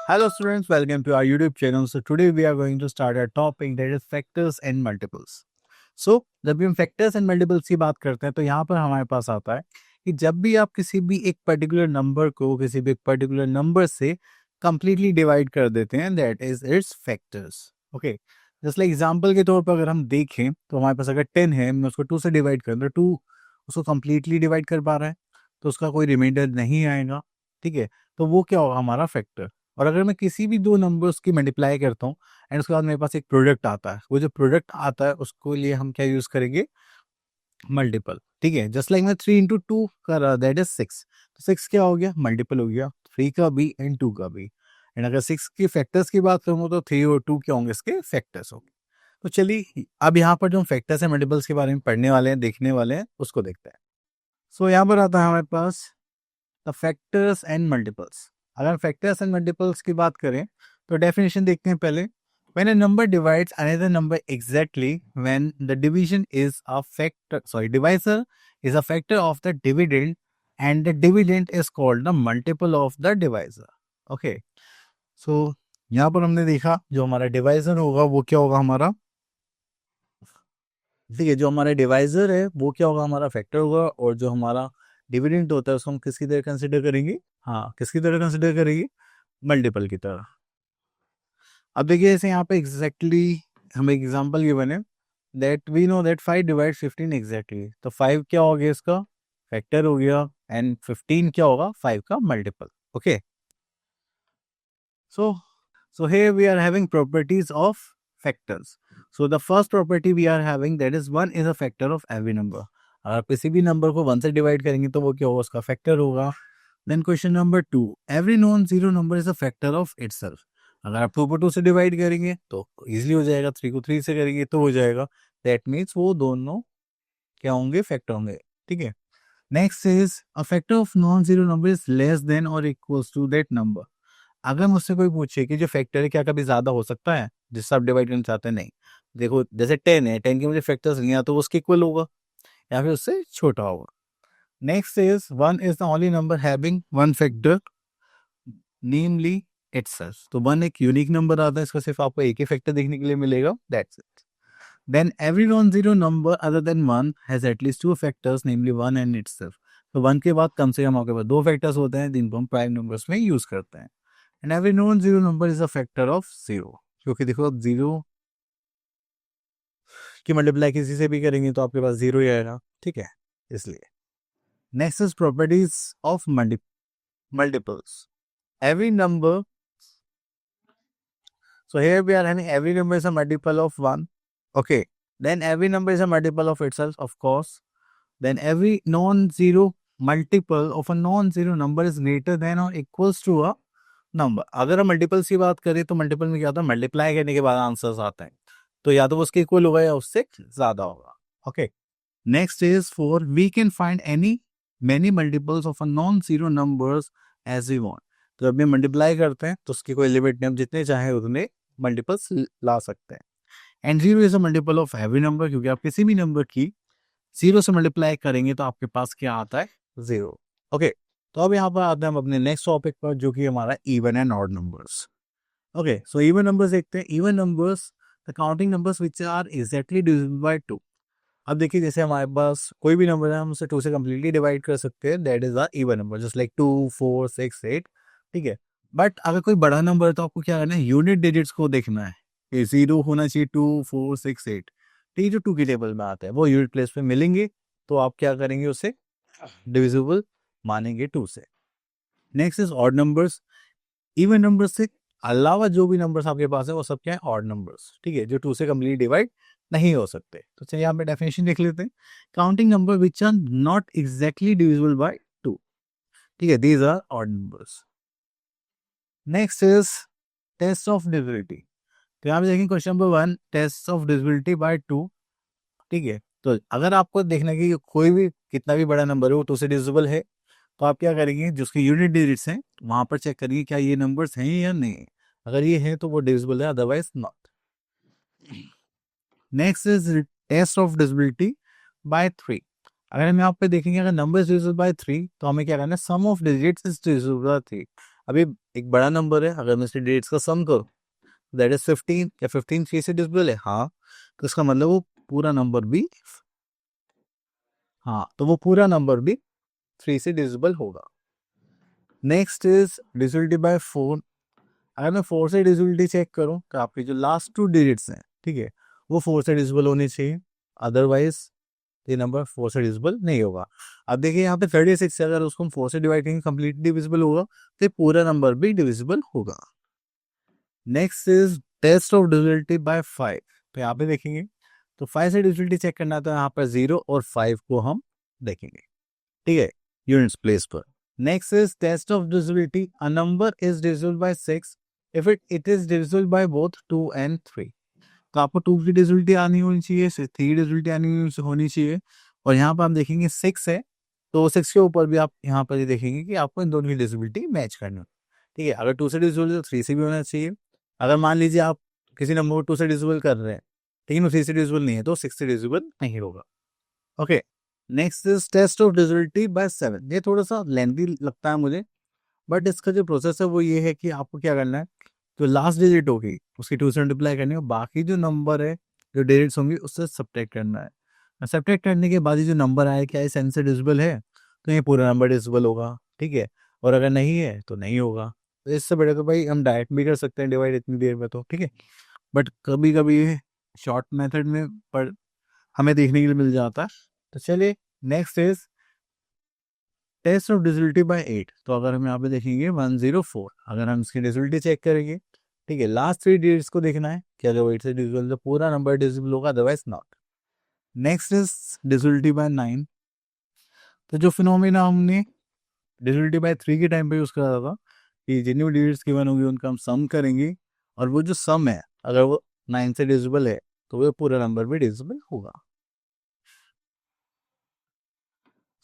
Hello students, welcome to our YouTube channel. So today we are going to start our topic that is factors and multiples. So जब भी हम factors and multiples की बात करते हैं तो यहाँ पर हमारे पास आता है कि जब भी आप किसी भी एक पर्टिकुलर नंबर को किसी भी एक पर्टिकुलर नंबर से completely डिवाइड कर देते हैं that is its factors. Okay. Just like example के तौर पर अगर हम देखें तो हमारे पास अगर 10 है, मैं उसको 2 से डिवाइड करूँ तो 2 उसको completely डिवाइड कर पा रहा है तो उसका कोई रिमाइंडर नहीं आएगा. ठीक है, तो वो क्या होगा हमारा फैक्टर. और अगर मैं किसी भी दो नंबर्स की मल्टीप्लाई करता हूँ एंड उसके बाद मेरे पास एक प्रोडक्ट आता है, वो जो प्रोडक्ट आता है उसको लिए हम क्या यूज करेंगे, मल्टीपल. ठीक है, जस्ट लाइक मैं 3 इंटू 2 कर रहा, दैट इज 6. तो 6 क्या हो गया, मल्टीपल हो गया 3 का भी एंड 2 का भी. एंड अगर 6 के फैक्टर्स की बात करूँ तो 3 और 2 क्या होंगे, इसके फैक्टर्स होंगे. तो चलिए अब यहाँ पर जो हम फैक्टर्स एंड मल्टीपल्स के बारे में पढ़ने वाले हैं, देखने वाले हैं, उसको देखते हैं. सो यहाँ पर आता है हमारे पास द फैक्टर्स एंड मल्टीपल्स. अगर फैक्टर्स एंड मल्टीपल्स की बात करें तो डेफिनेशन देखते हैं पहले. When a number divides another number exactly, when the division is a factor, sorry, divisor is a factor of the dividend, and the dividend is called the multiple of the divisor. Okay, so यहाँ पर हमने देखा जो हमारा divisor होगा वो क्या होगा हमारा. ठीक है, जो हमारा डिवाइजर है वो क्या होगा, हमारा फैक्टर होगा. और जो हमारा डिविडेंड होता है उसको हम किसकी तरह कंसिडर करेंगे, हाँ किसकी तरह कंसिडर करेंगे, मल्टीपल की तरह. अब देखिए जैसे यहाँ पे एग्जैक्टली हमें एग्जांपल गिवन है that we know that 5 divide 15 exactly. तो 5 क्या हो गया, इसका फैक्टर हो गया एंड 15 क्या होगा, 5 का multiple. Okay, so so here we are having properties of factors. So the first property we are having that is 1 is a factor of every number. अगर किसी भी नंबर को 1 से डिवाइड करेंगे तो वो क्या होगा, उसका फैक्टर होगा. Then question number 2, every non zero number is a factor of itself. अगर आप 2 को 2 से डिवाइड करेंगे तो इजीली हो जाएगा, 3 को 3 से करेंगे तो हो जाएगा. दैट मीन्स वो दोनों क्या होंगे, फैक्टर होंगे. ठीक है, next is a factor of non zero number is less than और इक्वल्स टू दैट नंबर. अगर मुझसे कोई पूछे कि जो फैक्टर है क्या कभी ज्यादा हो सकता है जिससे आप डिवाइड करना चाहते हैं, नहीं. देखो जैसे 10 है, 10 के मुझे फैक्टर्स नहीं है तो उसके इक्वल होगा या फिर उससे छोटा होगा. Next is 1 is the only number having one factor namely itself. तो 1 एक यूनिक नंबर आता है, इसका सिर्फ आपको एक ही फैक्टर देखने के लिए मिलेगा, that's it. Then every non zero number other than 1 has at least 2 factors namely 1 and itself. तो 1 के बाद कम से कम आपके पास 2 फैक्टर्स होते हैं जिनको हम प्राइम नंबर्स में यूज करते हैं. And every non zero number is a factor of 0, क्योंकि देखो अब 0 की मल्टीप्लाई किसी से भी करेंगे तो आपके पास 0 ही आएगा. ठीक है, इसलिए. Next is properties of multiples. Every number, so here we are having every number is a multiple of 1. Okay, then every number is a multiple of itself, of course. Then every non-zero multiple of a non-zero number is greater than or equals to a number. अगर हम multiples की बात करें तो multiple में क्या होता है, मल्टीप्लाई करने के बाद आंसर्स आते हैं, तो या तो वो उसके इक्वल होगा या उससे ज्यादा होगा. Okay, next is 4, we can find any many multiples of a non zero numbers as we want. तो जब हम मल्टीप्लाई करते हैं तो उसकी कोई लिमिट नहीं, हम जितने चाहे उतने मल्टीपल्स ला सकते हैं. And zero is a multiple of every number, क्योंकि आप किसी भी नंबर की 0 से मल्टीप्लाई करेंगे तो आपके पास क्या आता है, 0. ओके, तो अब यहाँ पर आते हैं हम अपने नेक्स्ट टॉपिक पर जो कि हमारा even and odd numbers. Okay, so even numbers देखते हैं. Even numbers the counting numbers which are exactly divisible by 2. अब देखिए जैसे हमारे पास कोई भी नंबर है हम उसे 2 से कंप्लीटली डिवाइड कर सकते हैं, that is a even number, just like 2 4 6 8. ठीक है, बट अगर कोई बड़ा नंबर है तो आपको क्या करना है, यूनिट डिजिट्स को देखना है कि 0 होना चाहिए, 2 4 6 8. ठीक, जो 2 की टेबल में आता है वो यूनिट प्लेस पे मिलेंगे तो आप क्या करेंगे, उसे डिविजिबल मानेंगे 2 से. Next is odd numbers. Even numbers से अलावा जो भी नंबर्स आपके पास है वो सब क्या है, ऑड नंबर्स. ठीक है, जो 2 से कंप्लीट डिवाइड नहीं हो सकते. तो चलिए यहाँ पे डेफिनेशन देख लेते हैं. Counting number which are not exactly divisible by 2. ठीक है, these are odd numbers. Next is test of divisibility. तो यहाँ पे देखेंगे question number 1, test of divisibility by 2. ठीक है, तो अगर आपको देखना है कि कोई भी कितना भी बड़ा नंबर है वो 2 से डिविजिबल है तो आप क्या करेंगे, जिसके यूनिट डिजिट्स हैं वहां पर चेक करेंगे क्या ये नंबर्स हैं या नहीं. अगर ये है तो वो डिविजिबल है, otherwise not. Next is test of divisibility by 3. अगर हम यहाँ पे देखेंगे अगर नंबर इज डिविजिबल बाय 3 तो हमें क्या करना है, sum of digits is divisible by 3. अभी एक बड़ा नंबर है, अगर मैं इसके डिजिट्स का सम करूँ दैट इज 15, या 15 3 से डिविजिबल है, हाँ, तो इसका मतलब वो पूरा नंबर भी, हाँ, तो वो पूरा नंबर भी 3 से डिविजिबल होगा। Next is divisibility bye 4। अगर मैं 4 से डिविजिबिलिटी चेक करूं तो आपके जो लास्ट 2 डिजिट्स हैं, ठीक है, वो 4 से डिविजिबल होने चाहिए, अदरवाइज ये नंबर 4 से डिविजिबल नहीं होगा। अब देखिए यहाँ पे 36 है, अगर उसको हम 4 से डिवाइड करेंगे कंप्लीटली डिविजिबल होगा, तो ये पूरा नंबर भी डिविजिबल होगा। Next is test of divisibility by 5। तो यहाँ पे देखेंगे तो 5 से डिविजिबिलिटी चेक करना, तो यहाँ पर 0 और 5 को हम देखेंगे, ठीक है, यूनिट्स प्लेस पर। Next is test of divisibility, a number is divisible by 6 if it is divisible by both 2 and 3। तो आपको 2 की डिविजिबिलिटी आनी होनी चाहिए, 3 डिविजिबिलिटी आनी होनी चाहिए, और यहाँ पर हम देखेंगे 6 है, तो 6 के ऊपर भी आप यहाँ पर ये देखेंगे कि आपको इन दोनों की डिविजिबिलिटी मैच करनी है, ठीक है। अगर 2 से डिविजिबल है तो 3 से भी होना चाहिए। अगर मान लीजिए आप किसी नंबर को 2 से डिविजिबल कर रहे हैं, लेकिन वो 3 से डिविजिबल नहीं है, तो 6 से डिविजिबल नहीं होगा। Okay, next is test of divisibility by 7। ये थोड़ा सा लेंथी लगता है मुझे, बट इसका जो प्रोसेस है वो ये है कि आपको क्या करना है, जो लास्ट डिजिट होगी उसकी 2 से मल्टीप्लाई करनी है, और बाकी जो नंबर है, जो डिजिट्स होंगी, उससे सब्ट्रैक्ट करना है। सब्ट्रैक्ट करने के बाद ये जो नंबर आया, क्या ये 7 से डिविजिबल है, तो ये पूरा नंबर डिविजिबल होगा, ठीक है, और अगर नहीं है तो नहीं होगा। तो इससे बड़े तो भाई हम डायरेक्ट भी कर सकते हैं डिवाइड इतनी देर में, तो ठीक है, बट कभी कभी शॉर्ट मेथड में पर हमें देखने के लिए मिल जाता है। तो चलिए, next is test of divisibility by 8। तो अगर हम यहाँ पे देखेंगे 104, अगर हम इसकी डिविजिबिलिटी चेक करेंगे, ठीक है, लास्ट 3 डिजिट्स को देखना है कि अगर 8 से डिविजिबल तो पूरा नंबर डिविजिबल होगा, otherwise not. Next is divisibility bye 9। तो जो फिनोमिना हमने डिविजिबिलिटी बाय 3 के टाइम पे यूज करा था कि जितनी भी डिजिट्स गिवन होगी उनका हम सम करेंगे, और वो जो सम है अगर वो 9 से डिविजिबल है तो वो पूरा नंबर भी डिविजिबल होगा।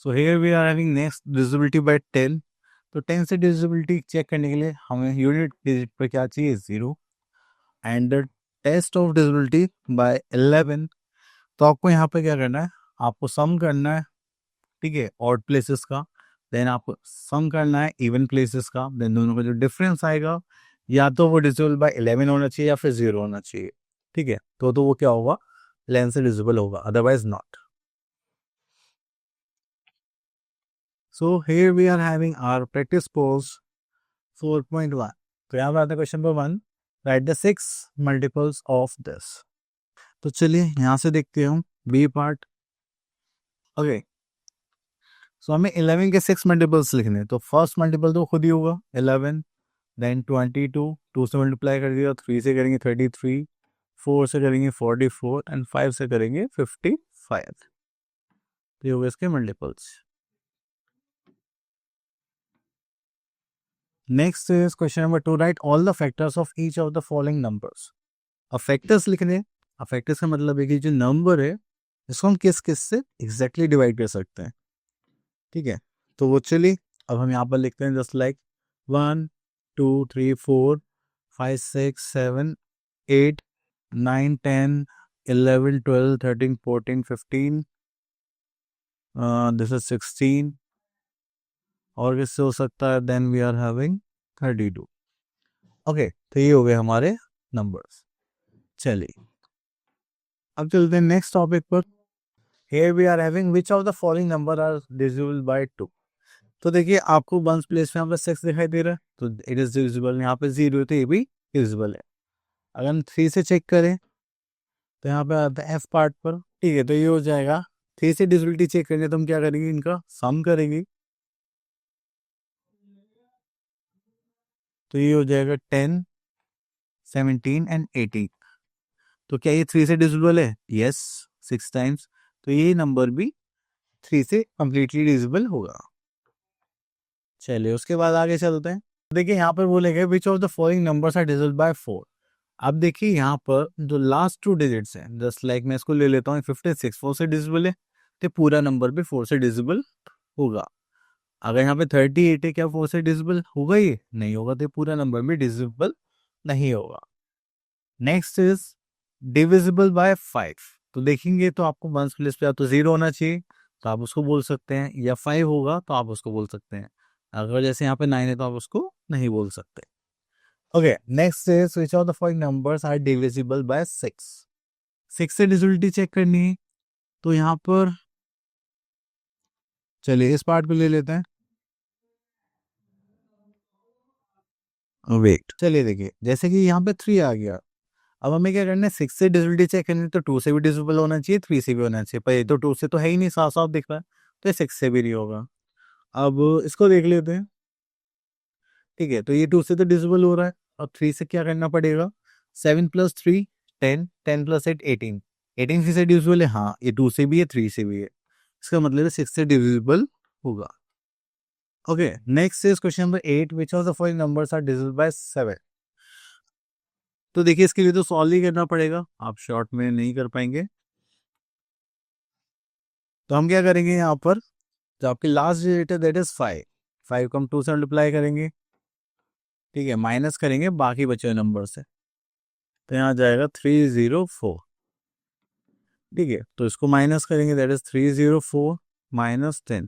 So here we are having next divisibility by 10। तो 10 से डिविजिबिलिटी चेक करने के लिए हमें यूनिट डिजिट पर क्या चाहिए, 0, and the test of divisibility by 11। तो आपको यहाँ पे क्या करना है, आपको सम करना है, ठीक है, ऑड प्लेसेस का, देन आपको सम करना है इवन प्लेसेस का, देन दोनों का जो डिफरेंस आएगा या तो वो डिविजिबल बाय 11 होना चाहिए या फिर 0 होना चाहिए, ठीक है, तो वो क्या होगा, 11 से डिविजिबल होगा, otherwise not. So here we are having our practice pose 4.1. तो यहाँ पे आता है question number 1, right the 6 multiples of this. तो चलिए यहाँ से देखते हैं हम बी पार्ट। ओके, सो हमें 11 के 6 मल्टीपल्स लिखने हैं। तो फर्स्ट मल्टीपल तो खुद ही होगा 11, देन 22, 2 से मल्टीप्लाई कर दिया, 3 से करेंगे 33, 4 से करेंगे 44 एंड 5 से करेंगे 55। तो ये हो गए इसके multiples. Next is question number 2, right all the factors of each of the following numbers. अब फैक्टर्स लिखने, अब फैक्टर्स का मतलब है कि जो नंबर है इसको हम किस किस से एग्जैक्टली डिवाइड कर सकते हैं, ठीक है। तो वो चलिए अब हम यहाँ पर लिखते हैं जस्ट लाइक 1 2 3 4 5 6 7 8 9 10 11 12 13 14 15, दिस इज 16, और किससे हो सकता है, then we are having 32। Okay, तो ये हो गए हमारे नंबर्स। चलिए अब चलते हैं नेक्स्ट टॉपिक पर। Here we are having which of the following number are divisible by 2। तो देखिए आपको वंस प्लेस में यहाँ पे 6 दिखाई दे रहा है, तो इट इज डिविजिबल, यहाँ पे 0 है तो ये भी डिविजिबल है। अगर हम 3 से चेक करें तो यहाँ पे आता है एफ पार्ट पर, ठीक है, तो ये हो जाएगा 3 से डिविजिबिलिटी चेक करेंगे तो हम क्या करेंगे, इनका सम करेंगे, तो ये हो जाएगा 10 17 एंड 18। तो क्या ये 3 से डिविजिबल है, यस, 6 टाइम्स, तो ये नंबर भी 3 से कंप्लीटली डिविजिबल होगा। चलिए उसके बाद आगे चलते हैं। देखिए यहाँ पर बोलेंगे which of the following numbers are divisible by 4। अब देखिए यहाँ पर जो लास्ट 2 डिजिट्स हैं, जस्ट लाइक मैं इसको ले लेता हूँ 56, 4 से डिविजिबल है, तो पूरा नंबर भी 4 से डिविजिबल होगा। अगर यहाँ पे 38 है, क्या 4 से डिविजिबल होगा, ये नहीं होगा, तो पूरा नंबर भी डिविजिबल नहीं होगा। Next is divisible bye 5। तो देखेंगे तो आपको वंस प्लेस पे या तो 0 होना चाहिए तो आप उसको बोल सकते हैं, या 5 होगा तो आप उसको बोल सकते हैं। अगर जैसे यहाँ पे 9 है तो आप उसको नहीं बोल सकते। Okay, next is which of the following numbers are divisible by 6। 6 से डिविजिबिलिटी चेक करनी है, तो यहाँ पर चलिए इस पार्ट को ले लेते हैं। वेट, चलिए देखिए, जैसे कि यहाँ पे 3 आ गया, अब हमें क्या करना है, 6 से डिविजिबिलिटी चेक करनी है, तो 2 से भी डिविजिबल होना चाहिए, 3 से भी होना चाहिए, पर ये तो 2 से तो है ही नहीं, साफ साफ दिख रहा है, तो ये 6 से भी नहीं होगा। अब इसको देख लेते हैं। ठीक है, तो ये 2 से तो डिविजिबल हो रहा है, अब 3 से क्या करना पड़ेगा, 7 प्लस 3 10, 10 प्लस 8 18, 18 3 से डिविजिबल है, हाँ ये 2 से भी है 3 से भी है, इसका मतलब है 6 से डिविजिबल होगा। Okay, next is question number 8, which of the following numbers are divisible by 7। तो देखिए इसके लिए तो सॉल्व ही करना पड़ेगा, आप शॉर्ट में नहीं कर पाएंगे, तो हम क्या करेंगे यहाँ पर, जो आपकी लास्ट डिजिट है दैट इज 5, 5 को हम 2 से मल्टीप्लाई करेंगे, ठीक है, माइनस करेंगे बाकी बचे हुए नंबर से, तो यहाँ जाएगा 304। ठीक है, तो इसको माइनस करेंगे, दैट इज 304 माइनस 10,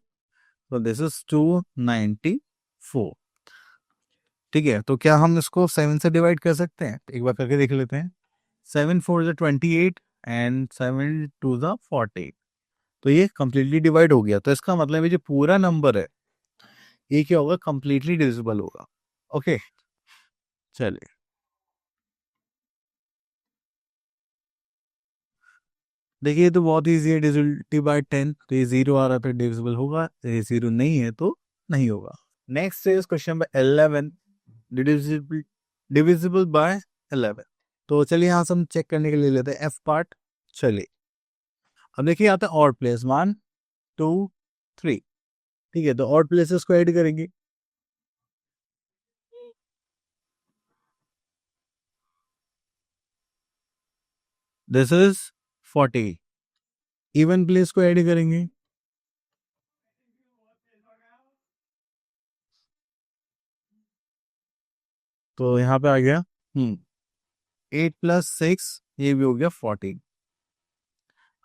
तो दिस इज 294। ठीक है, तो क्या हम इसको 7 से डिवाइड कर सकते हैं, एक बार करके देख लेते हैं। 7 4 ज़ा 28 एंड 7 2 ज़ा 40, तो ये कंप्लीटली डिवाइड हो गया, तो इसका मतलब ये जो पूरा नंबर है ये क्या होगा, कंप्लीटली डिविजिबल होगा। ओके, चलिए देखिए, ये तो बहुत ईजी है, डिविजिबिलिटी बाय 10, तो ये 0 आ रहा है तो डिविजिबल होगा, ये 0 नहीं है तो नहीं होगा। Next is question number 11, divisible divisible by 11। तो चलिए यहाँ से हम चेक करने के लिए लेते हैं एफ पार्ट। चलिए अब देखिए आता है ऑड प्लेस 1 2 3। ठीक है, तो ऑड प्लेसेस को ऐड करेंगे, दिस इज 40। इवन प्लेस को ऐड करेंगे, तो यहाँ पे आ गया 8 प्लस 6, ये भी हो गया 14।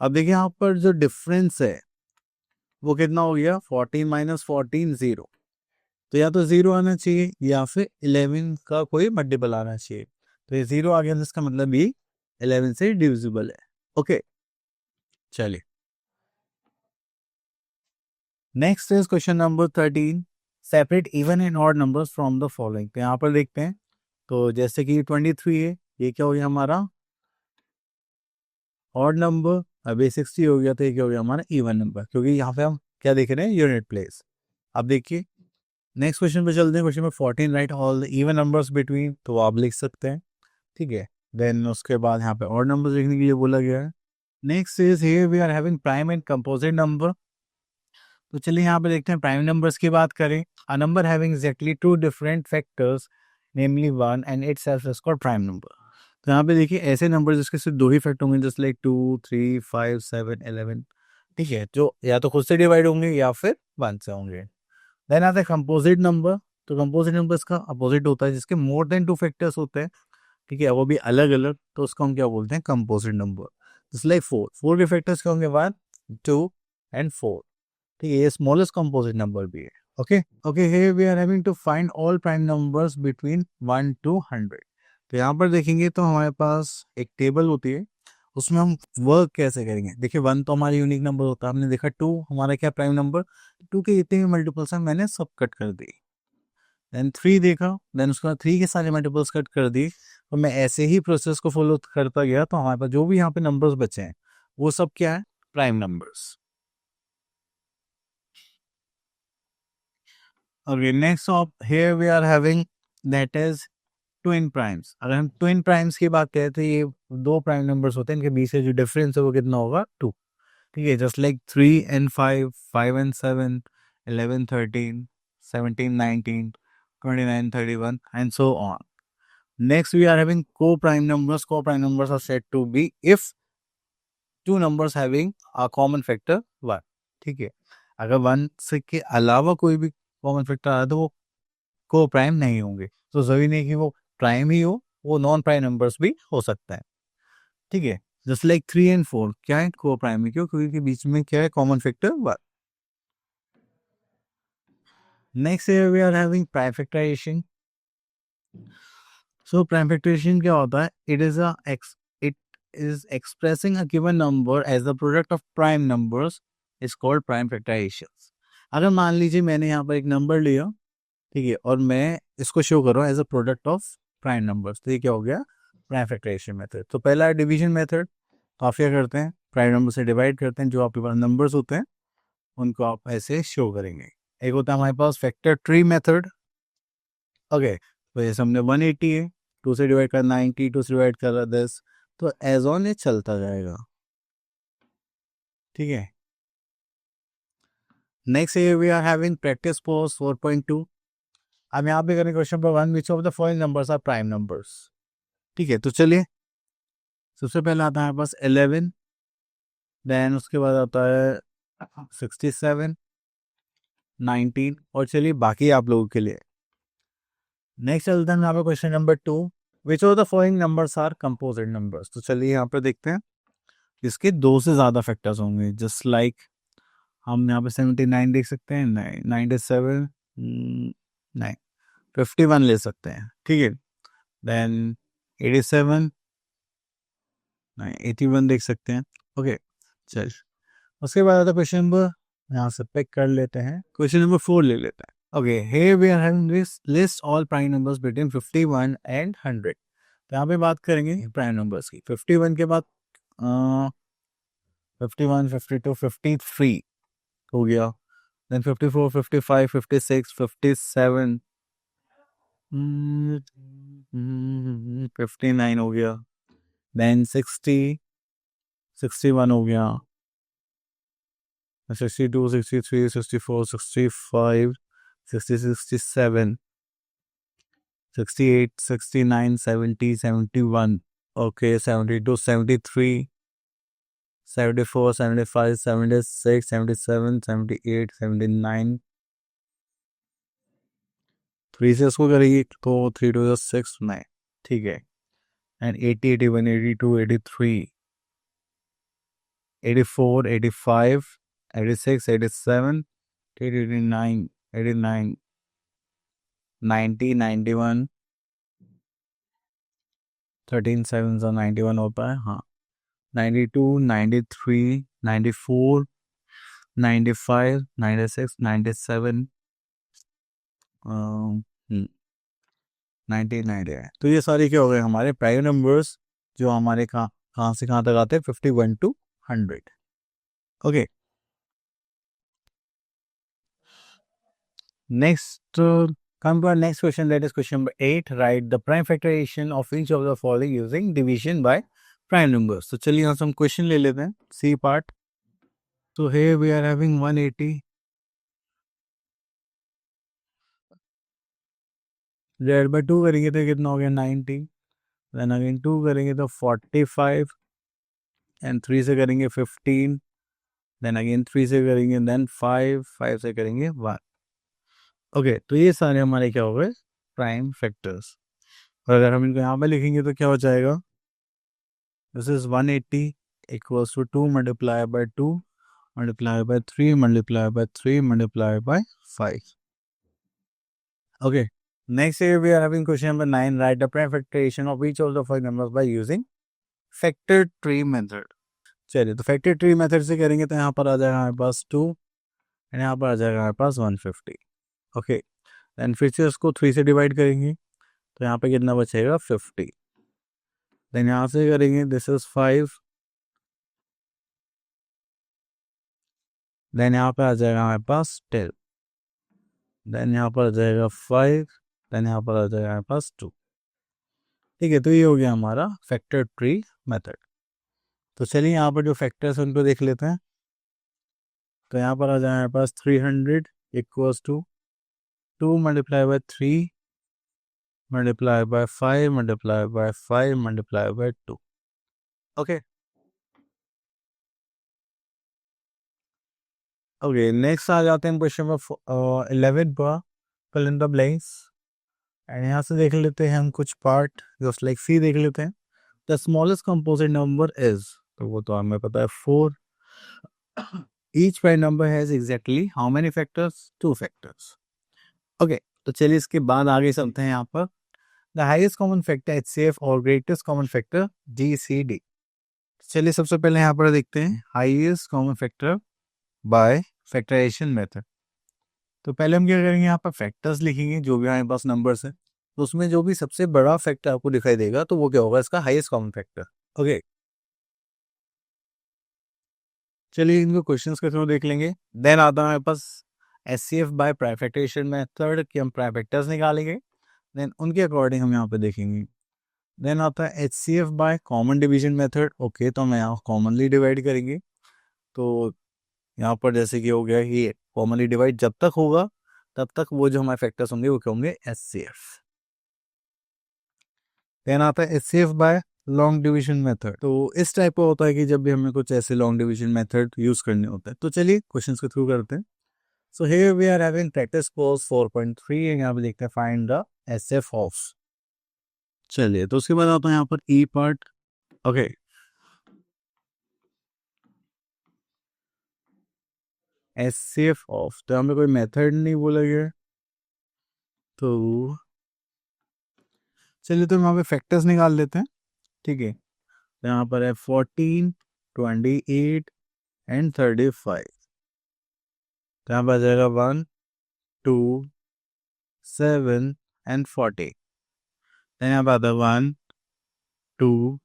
अब देखिए यहाँ पर जो डिफरेंस है वो कितना हो गया, 14 माइनस 14 0, तो या तो 0 आना चाहिए या फिर 11 का कोई मल्टीपल आना चाहिए, तो ये 0 आ गया, तो इसका मतलब भी 11 से डिविजिबल है। ओके, चलिए next is question number 13, separate even and odd numbers from the following. तो यहाँ पर देखते हैं, तो जैसे कि 23 है, ये क्या हो गया हमारा ऑड नंबर, अब ये 60 हो गया, तो ये क्या हो गया हमारा इवन नंबर, क्योंकि यहाँ पे हम क्या देख रहे हैं, यूनिट प्लेस। अब देखिए नेक्स्ट क्वेश्चन पे चलते हैं, question number 14, right all the even numbers between, तो आप लिख सकते हैं। ठीक है, देन उसके बाद यहाँ पे ऑड नंबर्स लिखने के लिए बोला गया है। Next is here we are having prime and composite number. तो चलिए यहाँ पे देखते हैं प्राइम नंबर्स की बात करें, a number having exactly two different factors namely 1 and itself is called prime number. तो यहाँ पे देखिए ऐसे नंबर जिसके सिर्फ दो ही फैक्टर होंगे, जस्ट लाइक 2 3 5 7 11। ठीक है, जो या तो खुद से डिवाइड होंगे या फिर 1 से होंगे। देन आता है कंपोजिट नंबर। तो कंपोजिट नंबर का अपोजिट होता है, जिसके मोर देन 2 फैक्टर्स होते हैं, ठीक है, वो भी अलग अलग, तो उसको हम क्या बोलते हैं, कंपोजिट नंबर। जस्ट लाइक 4 के फैक्टर्स क्या होंगे, 1 2 एंड 4। ठीक है, ये स्मॉलेस्ट कंपोजिट नंबर भी है। Okay okay, here we are having to find all prime numbers between 1 to 100। तो यहाँ पर देखेंगे तो हमारे पास एक टेबल होती है, उसमें हम वर्क कैसे करेंगे। देखिए 1 तो हमारा यूनिक नंबर होता है, हमने देखा 2 हमारा क्या प्राइम नंबर, 2 के जितने भी मल्टीपल्स हैं मैंने सब कट कर दी। देन 3 देखा, देन उसके बाद 3 के सारे मल्टीपल्स कट कर दिए, और मैं ऐसे ही प्रोसेस को फॉलो करता गया, तो हमारे पास जो भी यहाँ पे नंबर्स बचे हैं वो सब क्या है, prime numbers. Okay, next of here we are having that is twin primes. अगर हम ट्विन प्राइम्स की बात करें तो ये दो प्राइम नंबर्स होते हैं, इनके बीच से जो डिफरेंस है वो कितना होगा, 2। ठीक है, just like 3 and 5, 5 and 7, 11 13, 17 19, 29 31 and so on. Next we are having co prime numbers. Co prime numbers are said to be if two numbers having a common factor 1। ठीक है, अगर 1 से के अलावा कोई भी कॉमन फैक्टर आया तो वो को प्राइम नहीं होंगे, तो जरूरी नहीं कि वो प्राइम ही हो, वो नॉन प्राइम नंबर्स भी हो सकता है। ठीक है, जस्ट लाइक 3 एंड 4 क्या है, को प्राइम है, क्यों, क्योंकि बीच में क्या है, common factor 1। Next here we are having prime factorization. So prime factorization क्या होता है? It is expressing a given number as the product of prime numbers is called prime factorization. अगर मान लीजिए मैंने यहाँ पर एक नंबर लिया, ठीक है, और मैं इसको शो कर रहा हूँ as a product of prime numbers, तो ये क्या हो गया? Prime factorisation method. तो पहला है डिवीजन मेथड. तो आप क्या करते हैं? प्राइम नंबर से डिवाइड करते हैं, जो आपके पास नंबर्स होते हैं उनको आप ऐसे शो करेंगे. एक होता है हमारे पास फैक्टर ट्री मेथड. ओके, तो जैसे हमने 180 है, 2 से डिवाइड कर 90, 2 से डिवाइड कर 10, तो एज ऑन ये चलता जाएगा. ठीक है. Next we are having practice post 4.2. अब यहाँ पे करेंगे question number 1, which of the following numbers are prime numbers. ठीक है, तो चलिए सबसे पहले आता है पास 11, देन उसके बाद आता है 67, 19, और चलिए बाकी आप लोगों के लिए. नेक्स्ट चलते हैं यहाँ पे question number 2, which of the following numbers are composite numbers. तो चलिए यहाँ पे देखते हैं, इसके 2 से ज़्यादा फैक्टर्स होंगे. जस्ट लाइक हम यहाँ पे 79 देख सकते हैं, नहीं 97, नहीं 51 ले सकते हैं. ठीक है, देन 87, नहीं 81 देख सकते हैं. ओके, चल उसके बाद आता क्वेश्चन नंबर, यहाँ से पिक कर लेते हैं, क्वेश्चन नंबर 4 ले लेते हैं. Okay, here we are having this list all prime numbers between 51 and 100. तो यहाँ पे बात करेंगे प्राइम नंबर्स की. 51 के बाद 51, 52, 53 हो गया, देन 54, 55, 56, 57, 59 हो गया, देन 60, 61 हो गया, 62, 63, 64, 65, 60, 67, 68, 69, 70, 71, okay, 72, 73, 74, 75, 76, 77, 78, 79. 3 से इसको करेगी तो 3 to 6, 9. ठीक है, एंड 80, 81, 82, 83, 84, 85, 86, 87, 89, 89, 90, 91, 13 7 से 91 होता है. हाँ, 92, 93, 94, 95, 96, 97, 99 है. तो ये सारे क्या हो गए हमारे प्राइम नंबर्स, जो हमारे कहाँ कहाँ से कहाँ तक आते हैं, 51 to 100. Okay, next come to our next question, that is question number 8. Write the prime factorization of each of the following using division by prime numbers. तो चलिए यहाँ से हम क्वेश्चन ले लेते हैं, सी पार्ट. तो here we are having 180 divide by 2 करेंगे तो कितना हो गया, 90, देन अगेन 2 करेंगे तो 45, एंड 3 से करेंगे 15, देन अगेन 3 से करेंगे, देन 5 से करेंगे 1. ओके, तो ये सारे हमारे क्या हो गए, प्राइम फैक्टर्स. और अगर हम इनको यहाँ पे लिखेंगे तो क्या हो जाएगा, this is 180 equals to 2 multiply by 2 multiply by 3 multiply by 3 multiply by 5. Okay, next here we are having question number 9. Write the prime factorization of each of the following numbers by using factor tree method. चलिए, तो factor tree method से करेंगे तो यहाँ पर आ जाएगा हमारे पास 2, and यहाँ पर आ जाएगा हमारे पास 150. ओके, देन फिर से उसको 3 से डिवाइड करेंगे तो यहाँ पे कितना बचेगा, 50. देन यहाँ से करेंगे, दिस इज 5, देन यहाँ पे आ जाएगा हमारे पास 10, देन यहाँ पर आ जाएगा 5, देन यहाँ पर आ जाएगा हमारे पास 2. ठीक है, तो ये हो गया हमारा फैक्टर ट्री मेथड. तो चलिए यहाँ पर जो फैक्टर्स हैं उनको देख लेते हैं. तो यहाँ पर आ जाए हमारे पास 300 equals to 2 multiply by 3 multiply by 5 multiply by 5 multiply by 2. Okay, okay, next आ जाते हैं क्वेश्चन नंबर 11 पर, fill in the blanks. And यहाँ से देख लेते हैं हम कुछ पार्ट, जस्ट लाइक सी देख लेते हैं. The smallest composite number is, तो वो तो हमें पता है 4. Each prime number has exactly how many factors? 2 factors. Okay, तो चलिए इसके बाद आगे चलते हैं यहाँ पर। The highest common factor HCF और ग्रेटेस्ट कॉमन फैक्टर GCD। चलिए सबसे पहले यहाँ पर देखते हैं highest common factor by factorisation method. तो पहले हम क्या करेंगे, यहाँ पर फैक्टर्स लिखेंगे जो भी हमारे पास नंबर्स है, तो उसमें जो भी सबसे बड़ा फैक्टर आपको दिखाई देगा तो वो क्या होगा, इसका हाईएस्ट कॉमन फैक्टर। ओके, चलिए इनको क्वेश्चंस के थ्रू देख लेंगे। देन आता है हमारे पास HCF बाय प्राइम मेथड कि हम प्राइम फैक्टर्स निकालेंगे, देन उनके अकॉर्डिंग हम यहाँ पे देखेंगे। देन आता है HCF by common division method. Okay, तो हम यहाँ कॉमनली डिवाइड करेंगे। तो यहाँ पर जैसे कि हो गया कि कॉमनली डिवाइड जब तक होगा तब तक वो जो हमारे फैक्टर्स होंगे वो क्या होंगे, HCF। देन आता है HCF by long division method. तो इस टाइप का होता है कि जब भी हमें कुछ ऐसे लॉन्ग डिवीजन मेथड यूज करने होते हैं। तो चलिए क्वेश्चंस के थ्रू करते हैं। So here we are having practice course 4.3 and यहाँ पे देखते हैं फाइंड द HCF ऑफ। चलिए तो उसके बाद आता है यहाँ पर ई पार्ट। ओके, HCF ऑफ, तो हमें कोई मेथड नहीं बोला गया, तो चलिए तो हम यहाँ पे फैक्टर्स निकाल लेते हैं। ठीक है, तो यहाँ पर है 14, 28 एंड 35। तो यहाँ पर आ जाएगा 1, 2, 7 एंड 40। तो यहाँ पर आता है 1, 2,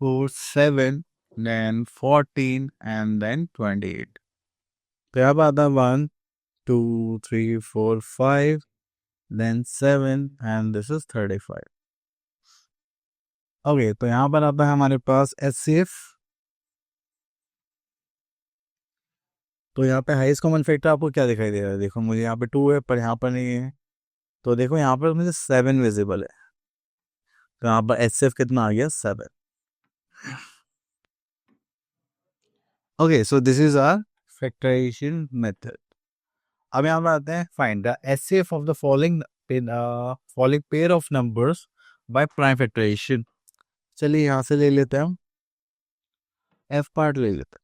4, 7, then 14 and then 28। तो यहाँ पर आता है 1, 2, 3, 4, 5, then 7 and this is 35। Okay, तो यहाँ पर आता है हमारे पास HCF। तो यहाँ पे हाईएस्ट कॉमन फैक्टर आपको क्या दिखाई दे रहा है, देखो मुझे यहाँ पे 2 है पर यहाँ पर नहीं है। तो देखो यहाँ पर मुझे 7 विजिबल है, तो यहाँ पर HCF कितना आ गया, 7। Okay, so this is our factorization method. अब यहाँ पर आते हैं find the HCF of the following pair of numbers by prime factorization. चलिए यहाँ से ले लेते हैं हम, F पार्ट ले लेते हैं।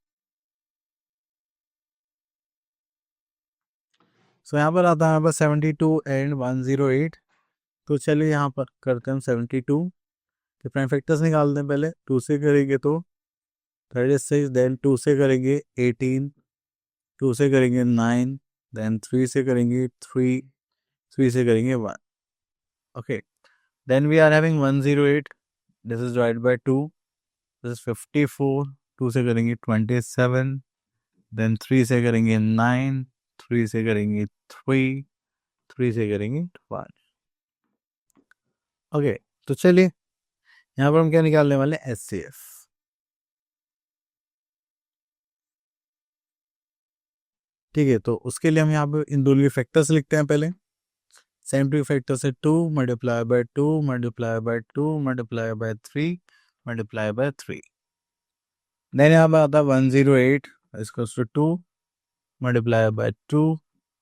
सो यहाँ पर आता है हमारे पास 72 एंड 108। तो चलिए यहाँ पर करते हैं हम 72 के प्राइम फैक्टर्स निकालते हैं। पहले 2 से करेंगे तो 36, देन 2 से करेंगे 18, 2 से करेंगे 9, देन 3 से करेंगे 3, 3 से करेंगे 1। Okay, then we are having 108, this is divided by 2, this is 54, 2 से करेंगे 27, देन 3 से करेंगे 9, 3 से करेंगे 3, 3 से करेंगे 1। ओके, तो चलिए यहाँ पर हम क्या निकालने वाले हैं, HCF। ठीक है, तो उसके लिए हम यहाँ पे इन दोनों के फैक्टर्स लिखते हैं। पहले 72 फैक्टर से 2 multiply by 2 multiply by 2 multiply by 3 multiply by 3। Then यहाँ पर आता है 108 इसको 2 multiply by 2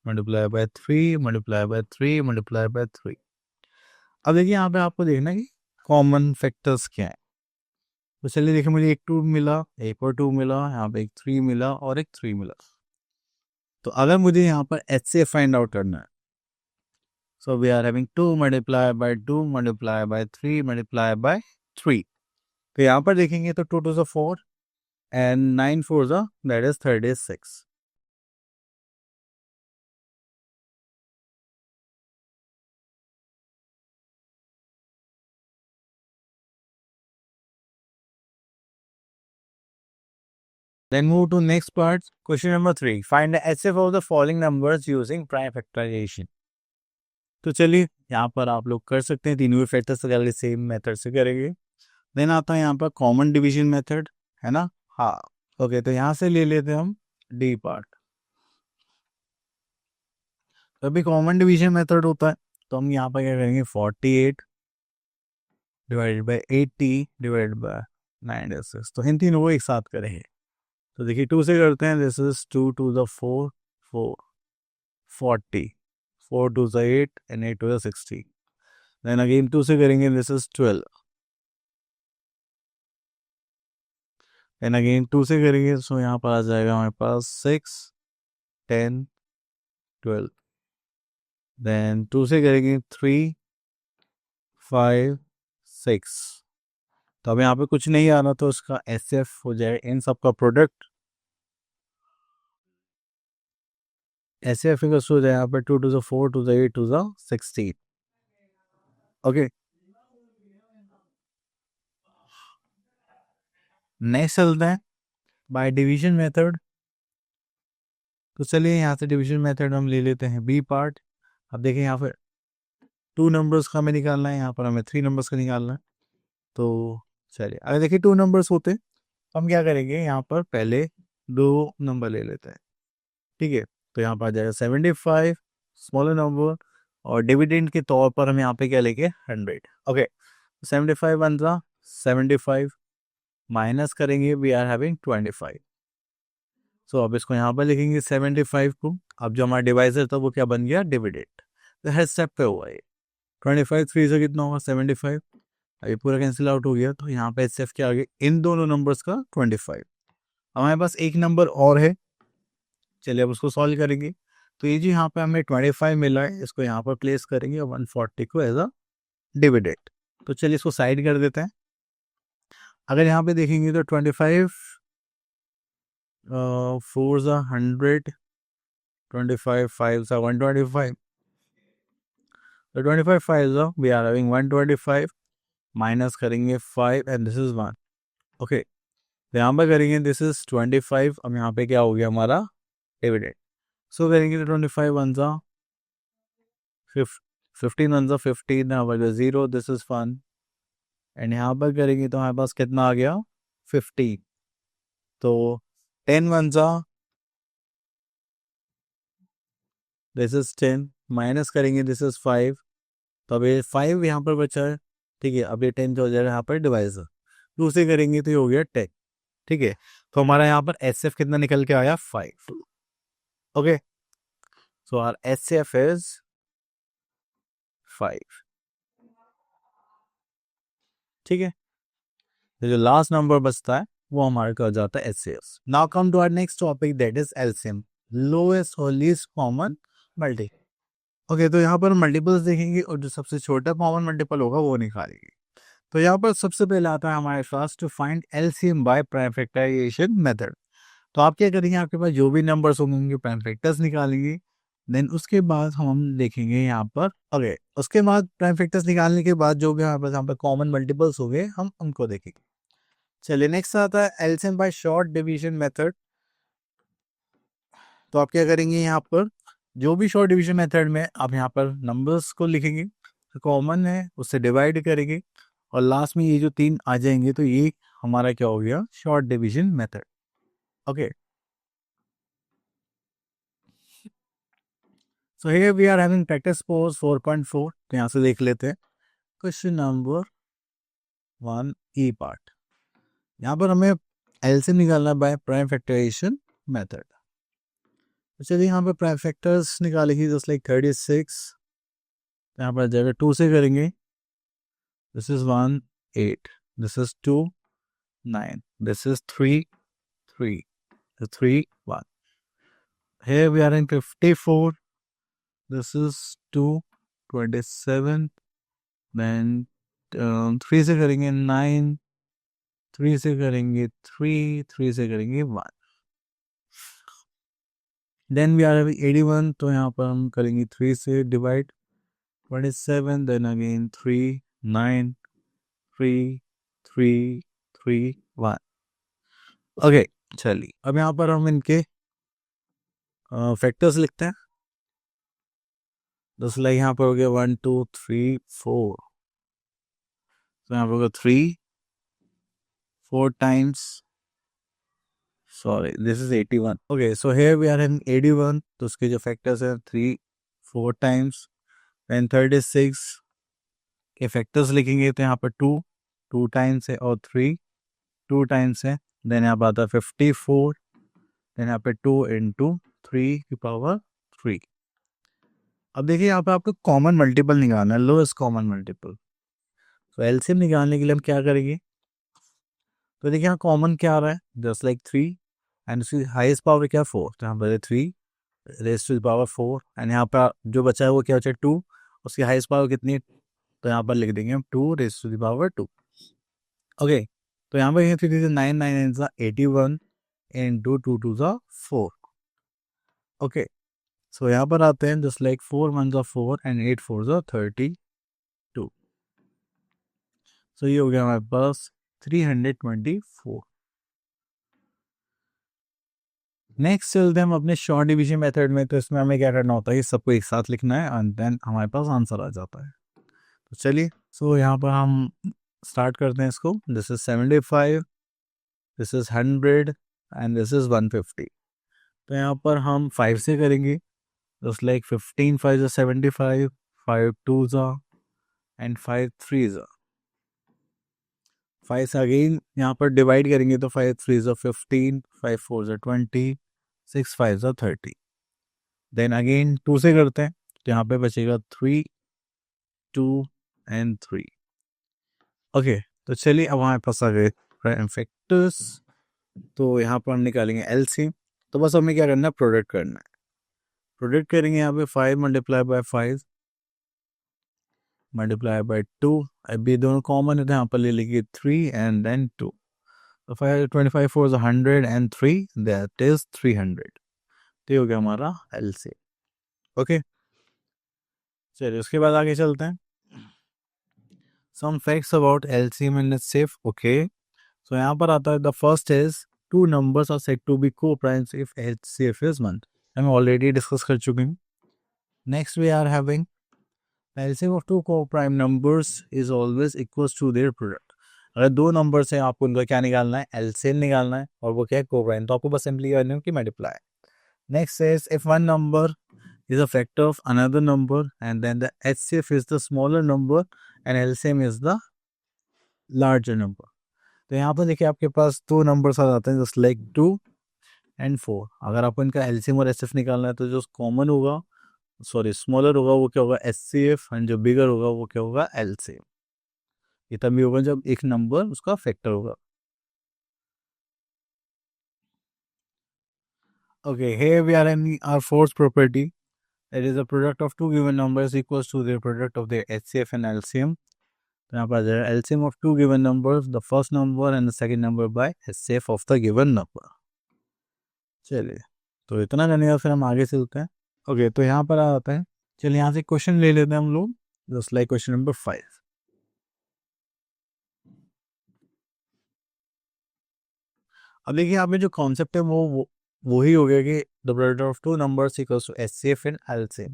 multiply by 3 multiply by 3 multiply by 3। अब देखिए यहाँ पे आपको देखना है कि कॉमन फैक्टर्स क्या है। तो चलिए देखिए, मुझे एक 2 मिला, एक और 2 मिला, यहाँ पे एक 3 मिला और एक 3 मिला। तो अगर मुझे यहाँ पर HCF फाइंड आउट करना है, so we are having 2 multiplied by 2 multiplied by 3 multiplied by 3। तो यहाँ पर देखेंगे तो 2 2 4 and 9 4 that is 36। Then move to next part. Question number 3. Find the HCF of the following numbers using prime factorization। तो चलिए यहाँ पर आप लोग कर सकते हैं, तीनों फैक्टर्स अगर सेम मेथड से करेंगे। देन आता है यहाँ पर कॉमन डिवीजन मेथड, है ना। हाँ, ओके, तो यहाँ से ले लेते हैं हम डी पार्ट। तो अभी कॉमन डिवीजन मेथड होता है, तो हम यहाँ पर क्या करेंगे, 48 डिवाइडेड बाय 80 डिवाइडेड बाय 96। तो इन तीनों को एक साथ करेंगे। तो देखिए 2 से करते हैं, this is 2 2 4 4 40, 4 2 8 and 8 2 16। Then again 2 से करेंगे, दिस इज 12, एंड अगेन 2 से करेंगे, सो यहाँ पर आ जाएगा हमारे पास 6 10, 12, देन 2 से करेंगे 3, 5, 6। तो अब यहाँ पे कुछ नहीं आ रहा तो उसका SF हो जाएगा इन सब का प्रोडक्ट। SF का हो जाए यहाँ पे 2 to the 4 to the 8 to the 16। Okay, next चलते हैं बाय डिवीजन मेथड। तो चलिए यहाँ से डिवीजन मेथड हम ले लेते हैं बी पार्ट। अब देखिए यहाँ पर 2 नंबर्स का हमें निकालना है, यहाँ पर हमें 3 नंबर्स का निकालना है। तो चलिए अगर देखिए 2 नंबर्स होते हम क्या करेंगे, यहाँ पर पहले 2 नंबर ले लेते हैं। ठीक है, तो यहाँ पर आ जाएगा 75 स्मॉलर नंबर, और डिविडेंड के तौर पर हम यहाँ पे क्या लेंगे 100। ओके, 75 बन रहा 75 माइनस करेंगे वी आर हैविंग 25। सो अब इसको यहाँ पर लिखेंगे 75 को। अब जो हमारा डिवाइजर था वो क्या बन गया डिविडेंड। तो हर स्टेप पे हुआ ये 25 3 से कितना होगा 75। अब ये पूरा कैंसिल आउट हो गया तो यहाँ पे एचसीएफ क्या आ गया इन दोनों नंबर्स का 25। हमारे पास एक नंबर और है, चलिए अब उसको सॉल्व करेंगे। तो ये जो यहाँ पे हमें 25 मिला है इसको यहाँ पर प्लेस करेंगे और 140 को एज अ डिविडेंड। तो चलिए इसको साइड कर देते हैं। अगर यहाँ पे देखेंगे तो 25 4 ज़ा 100, 25 5 ज़ा 125। तो 25 5 ज़ा वी आर हैविंग 125 माइनस करेंगे 5 एंड दिस इज 1। ओके, तो यहाँ पर करेंगे दिस इज 25। अब यहाँ पे क्या हो गया हमारा डिविडेंड। सो करेंगे तो 25 1 ज़ा 15 1 ज़ा 15, यहाँ 0 दिस इज 1 एंड यहाँ पर करेंगे तो हमारे पास कितना आ गया 50। तो 10 1 ज़ा दिस इज 10 माइनस करेंगे दिस इज 5। तो अब ये 5 यहाँ पर बचा है। ठीक है, अब ये 10 हो जाएगा यहाँ पर डिवाइजर। दूसरे करेंगे तो ये हो गया 10। ठीक है, तो हमारा यहाँ पर एचसीएफ कितना निकल के आया 5। Okay, so our HCF is 5। ठीक है, तो जो लास्ट नंबर बचता है वो हमारे को आ जाता है HCF. Now come to our next topic that is LCM, lowest और लीस्ट कॉमन मल्टी। ओके, तो यहाँ पर मल्टीपल्स देखेंगे और जो सबसे छोटा कॉमन मल्टीपल होगा वो निकालेंगे। तो यहाँ पर सबसे पहले आता है हमारे पास to find LCM by prime factorisation method. तो आप क्या करेंगे, आपके पास जो भी नंबर्स होंगे प्राइम फैक्टर्स निकालेंगे। देन उसके बाद हम देखेंगे यहाँ पर ओके, उसके बाद प्राइम फैक्टर्स निकालने के बाद जो भी हमारे पास यहाँ पर कॉमन मल्टीपल्स हो गए हम उनको देखेंगे। चलिए नेक्स्ट आता है LCM bye short division method. तो आप क्या करेंगे, यहाँ पर जो भी शॉर्ट डिवीजन मेथड में आप यहाँ पर नंबर्स को लिखेंगे, कॉमन है उससे डिवाइड करेंगे और लास्ट में ये जो 3 आ जाएंगे तो ये हमारा क्या हो गया short division method. Okay, so here we are having practice pose 4.4। तो यहाँ से देख लेते हैं क्वेश्चन नंबर 1 ई पार्ट। यहाँ पर हमें एलसीएम निकालना बाय प्राइम फैक्टराइजेशन मेथड। तो चलिए यहाँ पर प्राइम फैक्टर्स निकालेंगे जस्ट लाइक 36। यहाँ पर जगह 2 से करेंगे, this is 1 8, this is 2 9, this is 3 3, 3 1। Here we are in 54, this is 2 27, then 3 से करेंगे 9, 3 से करेंगे 3, 3 से करेंगे 1। देन वी आर 81, तो यहाँ पर हम करेंगे 3 से डिवाइड 27, देन अगेन 3 9 3 3 3 1। ओके, चलिए अब यहाँ पर हम इनके फैक्टर्स लिखते हैं। जस्ट लाइक यहाँ पर हो गया 1 2 3 4, तो यहाँ पर होगा 3 4 times, sorry this is 81। okay, so here we are in 81, तो उसके जो फैक्टर्स हैं 3 4 times, then 36 के फैक्टर्स लिखेंगे तो यहाँ पर 2 2 times है और 3 2 times है। देन यहाँ पर आता है 54, देन यहाँ पे 2 into 3 की पावर 3। अब देखिए यहाँ पे आपको कॉमन मल्टीपल निकालना है, लोएस्ट कॉमन मल्टीपल। तो एलसीएम निकालने के लिए हम क्या करेंगे, तो देखिए यहाँ कॉमन क्या आ रहा है जस्ट लाइक 3 एंड उसकी हाईएस्ट पावर क्या 4, तो यहाँ पर 3 raise to the power 4 and यहाँ पर जो बचा है वो क्या बचा है 2, उसकी हाईएस्ट पावर कितनी है, तो यहाँ पर लिख देंगे हम 2 raise to the power 2। Okay, तो यहाँ पर 3 9 9 81 एंड 2 2 2 4। ओके, सो यहाँ पर आते हैं जस्ट लाइक 4 1 4 एंड 8 4 32। सो ये हो गया हमारे पास 324। नेक्स्ट चलते हैं हम अपने शॉर्ट डिवीजन मेथड में। तो इसमें हमें क्या करना होता है, ये सबको एक साथ लिखना है एंड देन हमारे पास आंसर आ जाता है। तो चलिए, सो यहाँ पर हम स्टार्ट करते हैं इसको। This is 75, this is 100 and this is 150। तो यहाँ पर हम 5 से करेंगे, जस्ट लाइक 15 5 75, 5 2 एंड 5 3 5 से अगेन यहाँ पर डिवाइड करेंगे, तो 5 3 15, 5 4 20, 6 5 30। देन अगेन 2 से करते हैं, तो यहाँ पे बचेगा 3 2 एंड 3। ओके, तो चलिए अब हमारे पास आ गए प्राइम फैक्टर्स। तो यहाँ पर हम निकालेंगे एलसीएम। तो बस हमें क्या करना है, प्रोडक्ट करना है। प्रोडक्ट करेंगे यहाँ पे 5 मल्टीप्लाई बाय 5 मल्टीप्लाई बाय 2। अब ये दोनों कॉमन है तो यहाँ पर ले लेंगे 3 एंड देन 2। तो 25 4 100 एंड 3 दैट इज 300। तो ये हो गया हमारा एलसीएम। ओके, चलिए उसके बाद आगे चलते हैं। Some facts about LCM and HCF. Okay, so यहाँ पर आता है, the first is two numbers are said to be co-primes if HCF is 1. हम already discuss कर चुके हैं। Next we are having the LCM of two co-prime numbers is always equals to their product. अगर दो numbers हैं, आपको उनका क्या निकालना है, एलसीएम निकालना है, और वो क्या है, को-प्राइम। तो आपको बस सिंपली करना है कि multiply. Next is if one number is a factor of another number and then the HCF is the smaller number and LCM is the larger number. तो यहाँ पर देखिए आपके पास दो नंबर्स आ जाते हैं, जस्ट लाइक 2 एंड 4। अगर आपको इनका एलसीएम और एचसीएफ निकालना है तो जो कॉमन होगा, सॉरी स्मॉलर होगा, वो क्या होगा, एचसीएफ, एंड जो बिगर होगा वो क्या होगा, एलसीएम। ये तभी होगा जब एक नंबर उसका फैक्टर होगा। Okay, here we are in our fourth property. It is a product of two given numbers equals to their product of their HCF and LCM. तो यहाँ पर LCM of two given numbers, the first number and the second number by HCF of the given number. चलिए, तो इतना करने के बाद फिर हम आगे चलते हैं। ओके, तो यहाँ पर आता है, चलिए यहाँ से क्वेश्चन ले लेते हैं हम लोग, जस्ट लाइक क्वेश्चन नंबर 5। अब देखिए यहाँ पे जो कॉन्सेप्ट है वो ही हो गया कि the product of two numbers equals to HCF and LCM.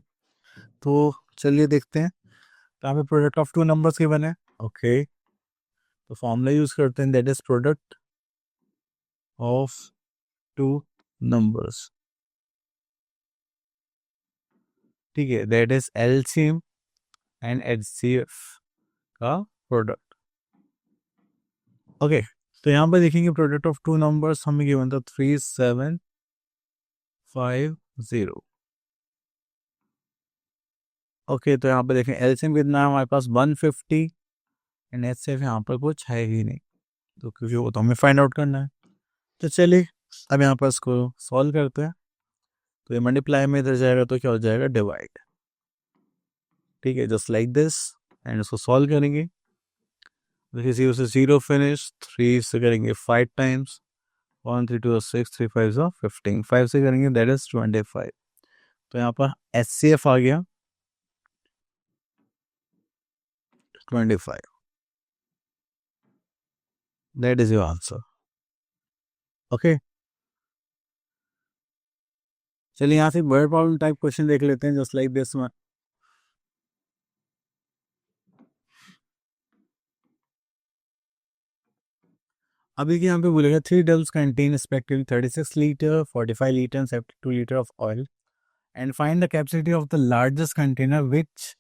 तो चलिए देखते हैं। तो यहाँ पे product of two numbers given है। ओके, तो फॉर्मूला यूज करते हैं, that is product of two numbers. ठीक है, that is LCM and HCF का प्रोडक्ट। ओके, तो यहाँ पर देखेंगे प्रोडक्ट ऑफ टू नंबर्स हमें गिवन था 3750। ओके, तो यहाँ पर देखें एलसीएम कितना है हमारे पास 150 एंड एचसीएफ यहाँ पर कुछ है ही नहीं, तो क्योंकि वो तो हमें फाइंड आउट करना है। तो चलिए अब यहाँ पर इसको सॉल्व करते हैं। तो ये मल्टीप्लाई में इधर जाएगा तो क्या हो जाएगा, डिवाइड। ठीक है, जस्ट लाइक दिस, एंड इसको सॉल्व करेंगे। देखिए 0 से 0 फिनिश, 3 से करेंगे 5 टाइम्स, 1 3 2 6 3 5 15, 5 से करेंगे दैट इज 25। तो यहाँ पर एचसीएफ आ गया 25। That is your answer. Okay, चलिए यहाँ से वर्ड प्रॉब्लम टाइप क्वेश्चन देख लेते हैं, जस्ट लाइक दिस वन। अभी यहाँ पे बोलेगा 3 dubs contain respectively 36 litre, 45 litre and 72 litre of oil, and find the capacity of the largest container which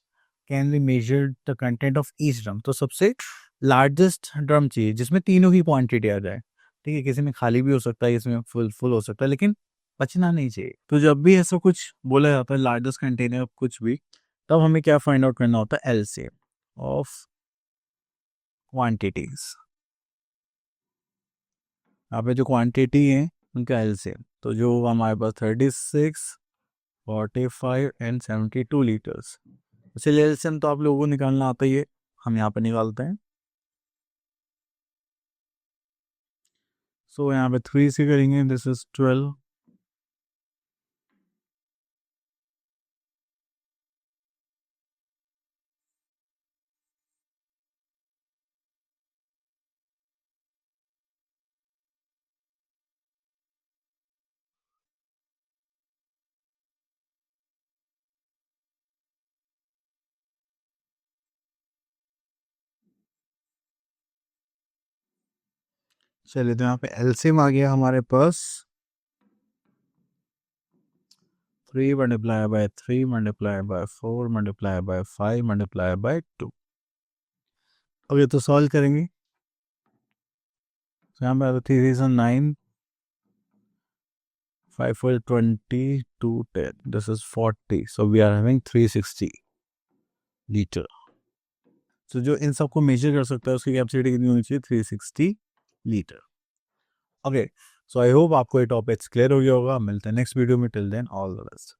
can be measured the content of each drum. तो सबसे largest drum चाहिए जिसमें तीनों की क्वांटिटी आ जाए। ठीक है, किसी में खाली भी हो सकता है, इसमें फुल हो सकता है, लेकिन बचना नहीं चाहिए। तो जब भी ऐसा कुछ बोला जाता है लार्जेस्ट कंटेनर कुछ भी, तब हमें क्या फाइंड आउट करना होता है, एलसीएम ऑफ क्वांटिटीज। यहाँ पे जो क्वांटिटी है उनका एलसीएम, तो जो हमारे पास 36 45 and 72 लीटर्स। चलिए एलसीएम तो आप लोगों को निकालना आता ही है, हम यहाँ पे निकालते हैं। सो यहाँ पे 3 से करेंगे, दिस इज 12, चलिए तो यहाँ पे एलसीएम आ गया हमारे पास 3 multiply by 3 multiply bye 4 multiply by 5 multiply by 2। Okay तो सॉल्व करेंगे। So यहाँ पे 3 is 9, 5 4 20, 2 10, this is 40, so we are having 360 litre. तो जो इन सबको मेजर कर सकता है उसकी कैपेसिटी कितनी होनी चाहिए, 360 litre. Okay so I hope आपको ये टॉपिक्स क्लियर हो गया होगा। मिलते हैं नेक्स्ट वीडियो में, till then all the best.